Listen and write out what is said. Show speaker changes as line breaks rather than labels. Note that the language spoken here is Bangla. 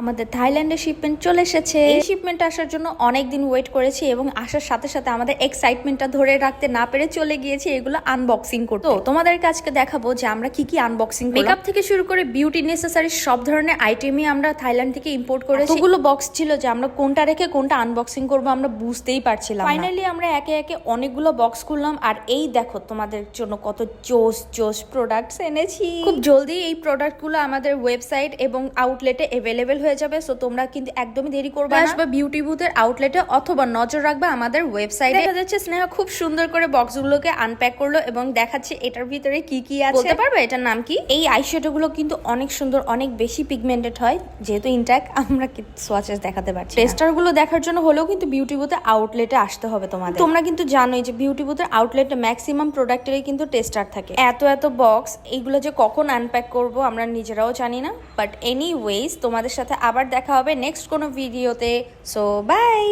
আমাদের থাইল্যান্ডের শিপমেন্ট চলে এসেছে। এই শিপমেন্ট আসার জন্য অনেক দিন ওয়েট করেছি এবং আসার সাথে সাথে আমাদের এক্সাইটমেন্টটা ধরে রাখতে না পেরে চলে গিয়েছি এগুলো আনবক্সিং করতে। তো তোমাদেরকে আজকে দেখাবো যে আমরা কি কি আনবক্সিং করলাম। মেকআপ থেকে শুরু করে বিউটি নেসেসারি সব ধরনের আইটেমই আমরা থাইল্যান্ড থেকে ইম্পোর্ট করেছি। এতগুলো বক্স ছিল যে আমরা কোনটা রেখে কোনটা আনবক্সিং করবো আমরা বুঝতেই পারছিলাম। ফাইনালি আমরা একে একে অনেকগুলো বক্স খুললাম আর এই দেখো তোমাদের জন্য কত জোস জোস প্রোডাক্টস এনেছি। খুব জলদি এই প্রোডাক্টগুলো আমাদের ওয়েবসাইট এবং আউটলেটে অ্যাভেলেবেল হয়ে যাবে। সো তোমরা কিন্তু একদমই দেরি করবে না, আসবে বিউটি বুথের আউটলেটে অথবা নজর রাখবে আমাদের ওয়েবসাইটে। দেখা যাচ্ছে স্নেহা খুব সুন্দর করে বক্সগুলোকে আনপ্যাক করলো এবং দেখাচ্ছে এটার ভিতরে কি কি আছে। বলতে পারবে এটার নাম কি? এই আইশ্যাডো গুলো কিন্তু অনেক সুন্দর, অনেক বেশি পিগমেন্টেড হয়। যেহেতু ইনট্যাক্ট আমরা সোয়াচেস দেখাতে পারছি। টেস্টার গুলো দেখার জন্য হলেও কিন্তু বিউটি বুথের আউটলেটে আসতে হবে তোমাদের। তোমরা কিন্তু জানোই যে বিউটি বুথের আউটলেটে ম্যাক্সিমাম প্রোডাক্টেরই কিন্তু টেস্টার থাকে। এত এত বক্স এইগুলো যে কখন আনপ্যাক করব আমরা নিজেরাও জানি না। বাট এনিওয়েজ তোমাদের সাথে আবার দেখা হবে নেক্সট কোনো ভিডিওতে। So by.